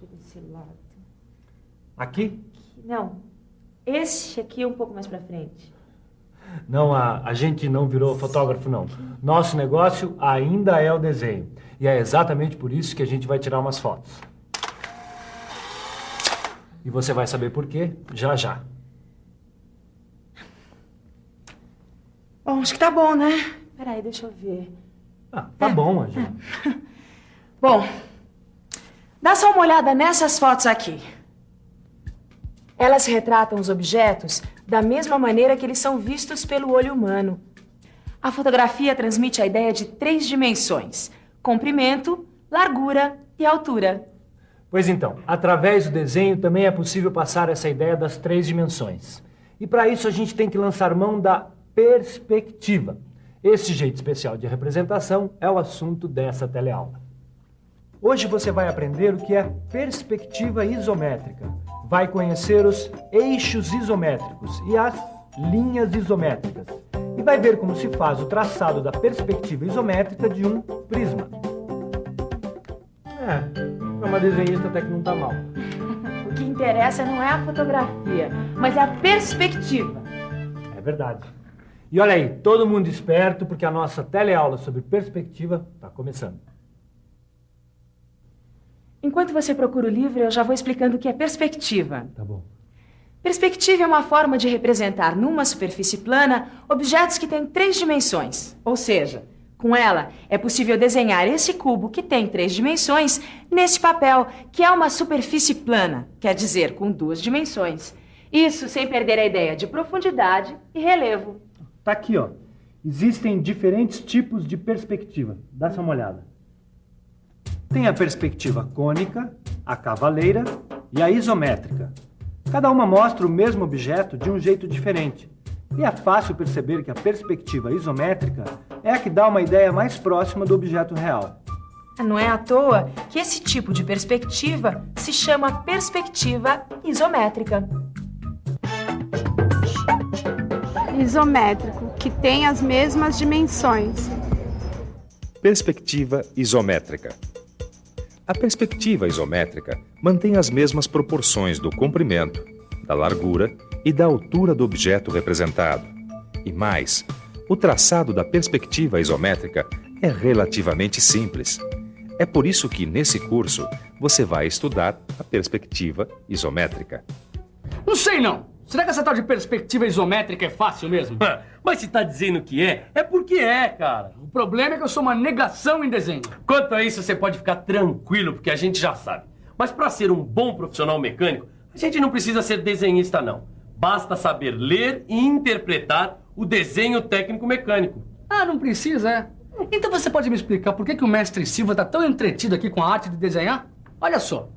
Deixa eu ver esse lado. Aqui? Não, esse aqui é um pouco mais pra frente. Não, a gente não virou fotógrafo, não. Nosso negócio ainda é o desenho. E é exatamente por isso que a gente vai tirar umas fotos. E você vai saber por quê já já. Bom, acho que tá bom, né? Peraí, deixa eu ver. Ah, tá bom, Angela. Bom, dá só uma olhada nessas fotos aqui. Elas retratam os objetos da mesma maneira que eles são vistos pelo olho humano. A fotografia transmite a ideia de 3 dimensões: comprimento, largura e altura. Pois então, através do desenho também é possível passar essa ideia das 3 dimensões. E para isso a gente tem que lançar mão da perspectiva. Esse jeito especial de representação é o assunto dessa teleaula. Hoje você vai aprender o que é perspectiva isométrica. Vai conhecer os eixos isométricos e as linhas isométricas. E vai ver como se faz o traçado da perspectiva isométrica de um prisma. É uma desenhista até que não tá mal. O que interessa não é a fotografia, mas a perspectiva. É verdade. E olha aí, todo mundo esperto, porque a nossa teleaula sobre perspectiva está começando. Enquanto você procura o livro, eu já vou explicando o que é perspectiva. Tá bom. Perspectiva é uma forma de representar numa superfície plana objetos que têm 3 dimensões. Ou seja, com ela é possível desenhar esse cubo que tem 3 dimensões nesse papel, que é uma superfície plana, quer dizer, com 2 dimensões. Isso sem perder a ideia de profundidade e relevo. Tá aqui, ó. Existem diferentes tipos de perspectiva. Dá só uma olhada. Tem a perspectiva cônica, a cavaleira e a isométrica. Cada uma mostra o mesmo objeto de um jeito diferente. E é fácil perceber que a perspectiva isométrica é a que dá uma ideia mais próxima do objeto real. Não é à toa que esse tipo de perspectiva se chama perspectiva isométrica. Isométrico, que tem as mesmas dimensões. Perspectiva isométrica. A perspectiva isométrica mantém as mesmas proporções do comprimento, da largura e da altura do objeto representado. E mais, o traçado da perspectiva isométrica é relativamente simples. É por isso que, nesse curso, você vai estudar a perspectiva isométrica. Não sei não. Será que essa tal de perspectiva isométrica é fácil mesmo? Mas se tá dizendo que é porque é, cara. O problema é que eu sou uma negação em desenho. Quanto a isso, você pode ficar tranquilo, porque a gente já sabe. Mas pra ser um bom profissional mecânico, a gente não precisa ser desenhista, não. Basta saber ler e interpretar o desenho técnico mecânico. Ah, não precisa, é? Então você pode me explicar por que o mestre Silva tá tão entretido aqui com a arte de desenhar? Olha só.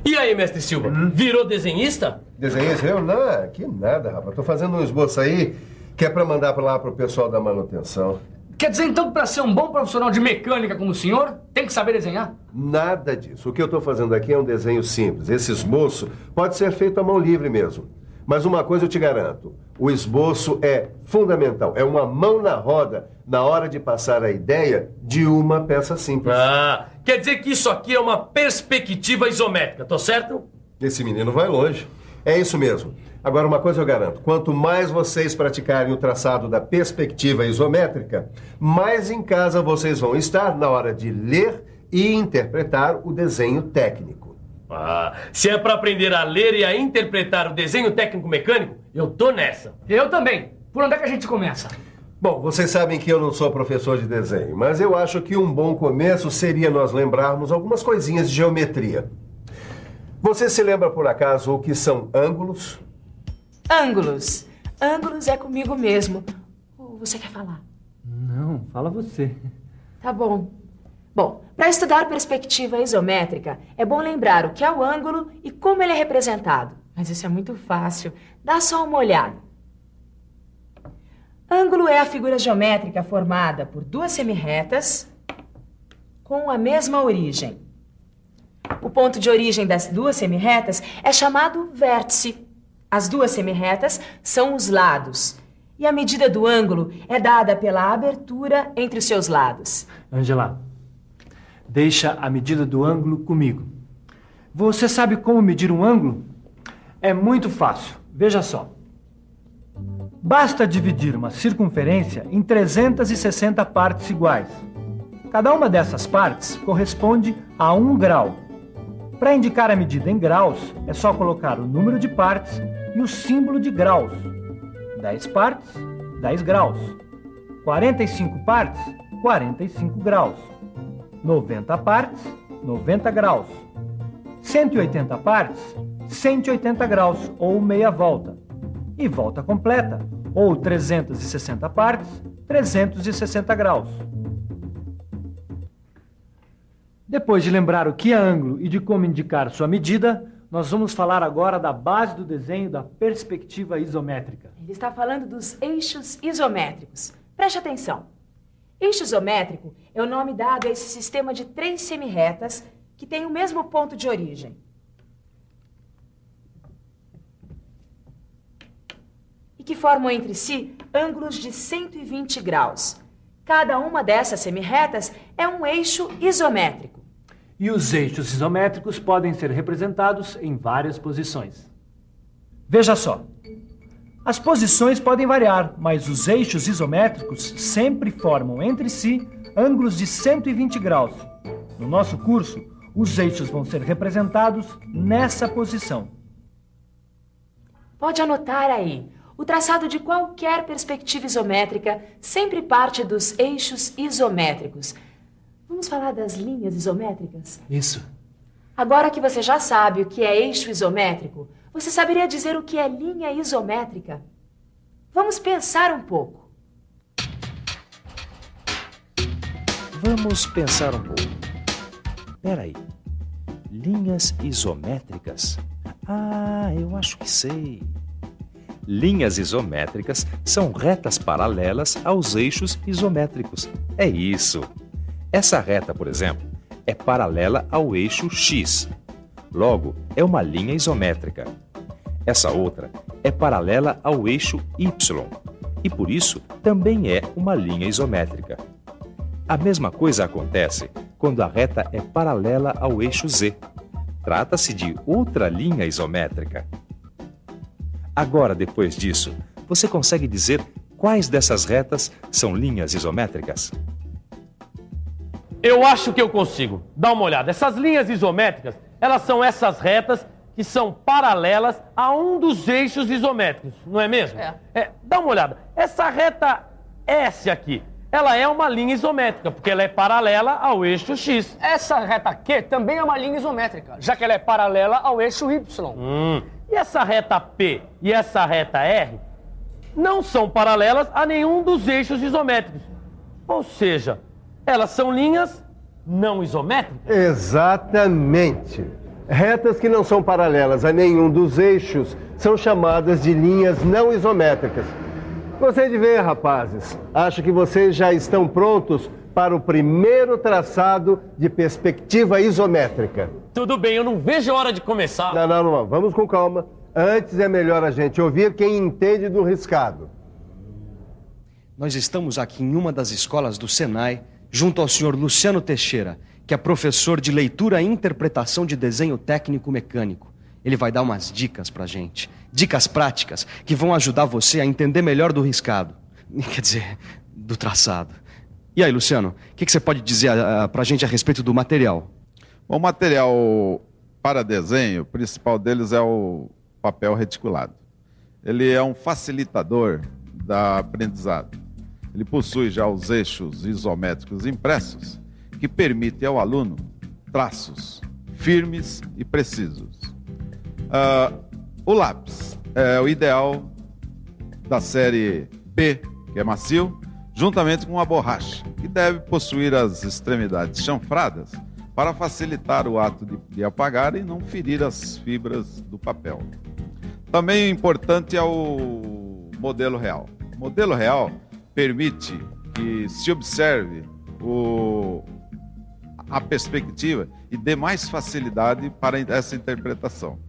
E aí, mestre Silva, virou desenhista? Desenhista? Eu? Não, que nada, rapaz. Tô fazendo um esboço aí que é pra mandar pra lá pro pessoal da manutenção. Quer dizer, então, que pra ser um bom profissional de mecânica como o senhor, tem que saber desenhar? Nada disso. O que eu tô fazendo aqui é um desenho simples. Esse esboço pode ser feito à mão livre mesmo. Mas uma coisa eu te garanto, o esboço é fundamental, é uma mão na roda na hora de passar a ideia de uma peça simples. Ah, quer dizer que isso aqui é uma perspectiva isométrica, tô certo? Esse menino vai longe. É isso mesmo. Agora, uma coisa eu garanto, quanto mais vocês praticarem o traçado da perspectiva isométrica, mais em casa vocês vão estar na hora de ler e interpretar o desenho técnico. Ah, se é pra aprender a ler e a interpretar o desenho técnico-mecânico, eu tô nessa. Eu também. Por onde é que a gente começa? Bom, vocês sabem que eu não sou professor de desenho, mas eu acho que um bom começo seria nós lembrarmos algumas coisinhas de geometria. Você se lembra, por acaso, o que são ângulos? Ângulos. Ângulos é comigo mesmo. Ou você quer falar? Não, fala você. Tá bom. Bom, para estudar perspectiva isométrica, é bom lembrar o que é o ângulo e como ele é representado. Mas isso é muito fácil. Dá só uma olhada. Ângulo é a figura geométrica formada por 2 semirretas com a mesma origem. O ponto de origem das 2 semirretas é chamado vértice. As 2 semirretas são os lados. E a medida do ângulo é dada pela abertura entre os seus lados. Ângela, deixa a medida do ângulo comigo. Você sabe como medir um ângulo? É muito fácil. Veja só. Basta dividir uma circunferência em 360 partes iguais. Cada uma dessas partes corresponde a 1 grau. Para indicar a medida em graus, é só colocar o número de partes e o símbolo de graus. 10 partes, 10 graus. 45 partes, 45 graus. 90 partes, 90 graus. 180 partes, 180 graus, ou meia volta. E volta completa, ou 360 partes, 360 graus. Depois de lembrar o que é ângulo e de como indicar sua medida, nós vamos falar agora da base do desenho da perspectiva isométrica. Ele está falando dos eixos isométricos. Preste atenção. Eixo isométrico é o nome dado a esse sistema de 3 semirretas que tem o mesmo ponto de origem. E que formam entre si ângulos de 120 graus. Cada uma dessas semirretas é um eixo isométrico. E os eixos isométricos podem ser representados em várias posições. Veja só. As posições podem variar, mas os eixos isométricos sempre formam entre si ângulos de 120 graus. No nosso curso, os eixos vão ser representados nessa posição. Pode anotar aí. O traçado de qualquer perspectiva isométrica sempre parte dos eixos isométricos. Vamos falar das linhas isométricas? Isso. Agora que você já sabe o que é eixo isométrico, você saberia dizer o que é linha isométrica? Vamos pensar um pouco. Vamos pensar um pouco. Peraí. Linhas isométricas? Ah, eu acho que sei. Linhas isométricas são retas paralelas aos eixos isométricos. É isso. Essa reta, por exemplo, é paralela ao eixo X. Logo, é uma linha isométrica. Essa outra é paralela ao eixo Y. E por isso, também é uma linha isométrica. A mesma coisa acontece quando a reta é paralela ao eixo Z. Trata-se de outra linha isométrica. Agora, depois disso, você consegue dizer quais dessas retas são linhas isométricas? Eu acho que eu consigo. Dá uma olhada. Essas linhas isométricas, elas são essas retas que são paralelas a um dos eixos isométricos, não é mesmo? Dá uma olhada. Essa reta S aqui, ela é uma linha isométrica, porque ela é paralela ao eixo X. Essa reta Q também é uma linha isométrica, já que ela é paralela ao eixo Y. E essa reta P e essa reta R não são paralelas a nenhum dos eixos isométricos. Ou seja, elas são linhas não isométricas? Exatamente. Retas que não são paralelas a nenhum dos eixos são chamadas de linhas não isométricas. Gostei de ver, rapazes. Acho que vocês já estão prontos para o primeiro traçado de perspectiva isométrica. Tudo bem, eu não vejo a hora de começar. Não. Vamos com calma. Antes é melhor a gente ouvir quem entende do riscado. Nós estamos aqui em uma das escolas do Senai, junto ao senhor Luciano Teixeira, que é professor de leitura e interpretação de desenho técnico mecânico. Ele vai dar umas dicas pra gente. Dicas práticas que vão ajudar você a entender melhor do riscado. Quer dizer, do traçado. E aí, Luciano, o que você pode dizer pra gente a respeito do material? O material para desenho, o principal deles é o papel reticulado. Ele é um facilitador da aprendizado. Ele possui já os eixos isométricos impressos, que permitem ao aluno traços firmes e precisos. O lápis é o ideal da série P, que é macio, juntamente com a borracha, que deve possuir as extremidades chanfradas para facilitar o ato de apagar e não ferir as fibras do papel. Também importante é o modelo real. O modelo real permite que se observe a perspectiva e dê mais facilidade para essa interpretação.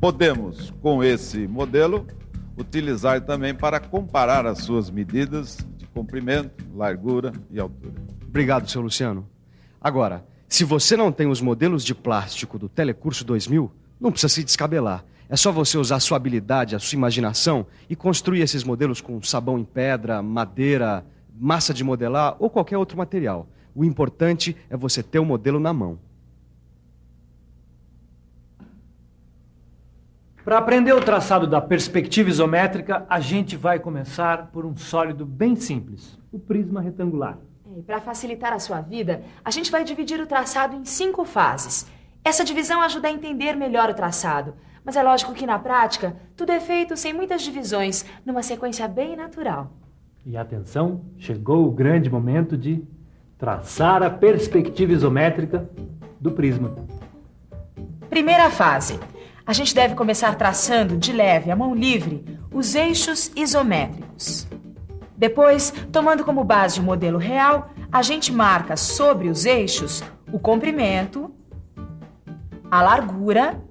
Podemos, com esse modelo, utilizar também para comparar as suas medidas de comprimento, largura e altura. Obrigado, seu Luciano. Agora, se você não tem os modelos de plástico do Telecurso 2000, não precisa se descabelar. É só você usar a sua habilidade, a sua imaginação e construir esses modelos com sabão em pedra, madeira, massa de modelar ou qualquer outro material. O importante é você ter o modelo na mão. Para aprender o traçado da perspectiva isométrica, a gente vai começar por um sólido bem simples, o prisma retangular. E para facilitar a sua vida, a gente vai dividir o traçado em 5 fases. Essa divisão ajuda a entender melhor o traçado, mas é lógico que na prática, tudo é feito sem muitas divisões, numa sequência bem natural. E atenção, chegou o grande momento de traçar a perspectiva isométrica do prisma. Primeira fase. A gente deve começar traçando de leve, à mão livre, os eixos isométricos. Depois, tomando como base o modelo real, a gente marca sobre os eixos o comprimento, a largura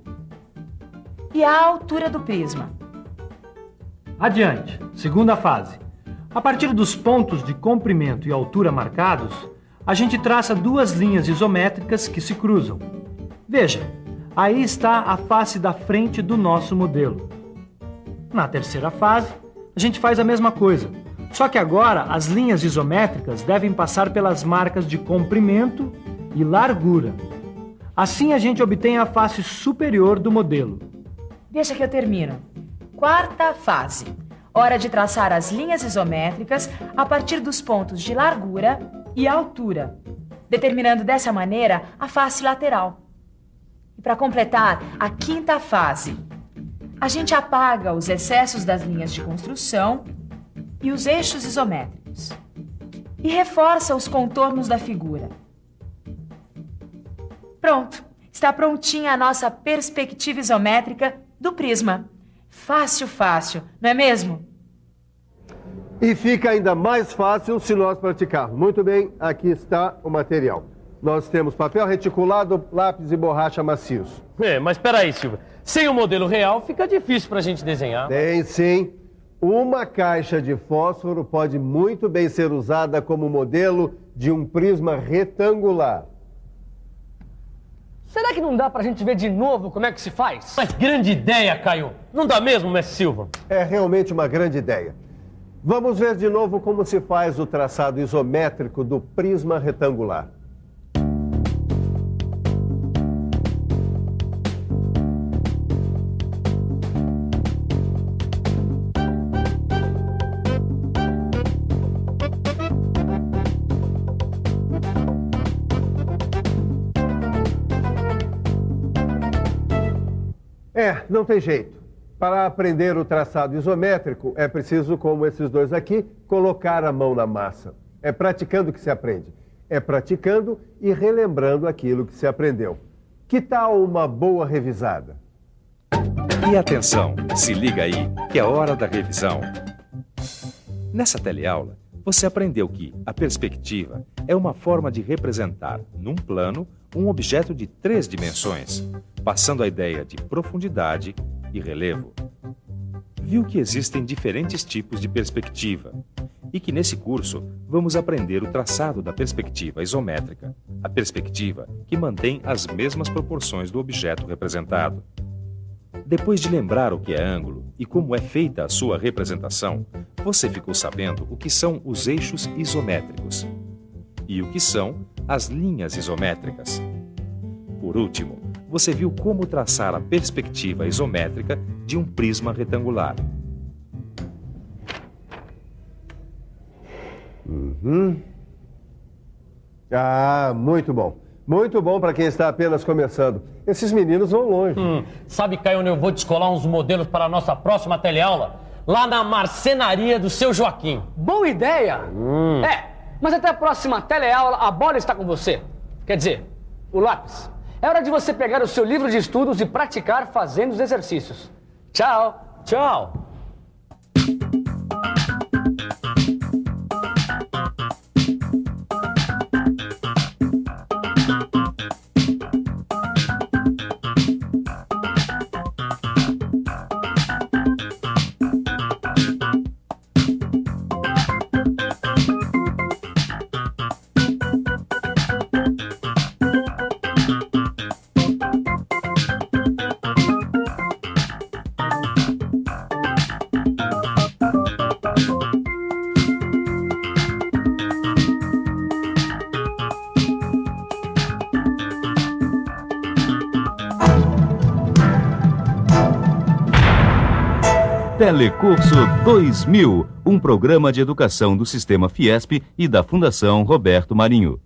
e a altura do prisma. Adiante, segunda fase. A partir dos pontos de comprimento e altura marcados, a gente traça 2 linhas isométricas que se cruzam. Veja, aí está a face da frente do nosso modelo. Na terceira fase, a gente faz a mesma coisa, só que agora as linhas isométricas devem passar pelas marcas de comprimento e largura. Assim a gente obtém a face superior do modelo. Deixa que eu termino. Quarta fase. Hora de traçar as linhas isométricas a partir dos pontos de largura e altura, determinando dessa maneira a face lateral. E para completar, a quinta fase. A gente apaga os excessos das linhas de construção e os eixos isométricos. E reforça os contornos da figura. Pronto, está prontinha a nossa perspectiva isométrica do prisma. Fácil, fácil, não é mesmo? E fica ainda mais fácil se nós praticarmos. Muito bem, aqui está o material. Nós temos papel reticulado, lápis e borracha macios. Mas espera aí, Silvio. Sem o modelo real, fica difícil pra gente desenhar. Tem sim. Uma caixa de fósforo pode muito bem ser usada como modelo de um prisma retangular. Será que não dá pra gente ver de novo como é que se faz? Mas grande ideia, Caio. Não dá mesmo, mestre Silva? É realmente uma grande ideia. Vamos ver de novo como se faz o traçado isométrico do prisma retangular. Não tem jeito. Para aprender o traçado isométrico, é preciso, como esses dois aqui, colocar a mão na massa. É praticando que se aprende. É praticando e relembrando aquilo que se aprendeu. Que tal uma boa revisada? E atenção, se liga aí, que é hora da revisão. Nessa teleaula, você aprendeu que a perspectiva é uma forma de representar, num plano, um objeto de 3 dimensões, passando a ideia de profundidade e relevo. Viu que existem diferentes tipos de perspectiva e que nesse curso vamos aprender o traçado da perspectiva isométrica, a perspectiva que mantém as mesmas proporções do objeto representado. Depois de lembrar o que é ângulo e como é feita a sua representação, você ficou sabendo o que são os eixos isométricos e o que são as linhas isométricas. Por último, você viu como traçar a perspectiva isométrica de um prisma retangular. Muito bom. Muito bom para quem está apenas começando. Esses meninos vão longe. Sabe, Caio, onde eu vou descolar uns modelos para a nossa próxima teleaula? Lá na marcenaria do seu Joaquim. Boa ideia! Mas até a próxima teleaula, a bola está com você. Quer dizer, o lápis. É hora de você pegar o seu livro de estudos e praticar fazendo os exercícios. Tchau! Tchau! Telecurso 2000, um programa de educação do Sistema Fiesp e da Fundação Roberto Marinho.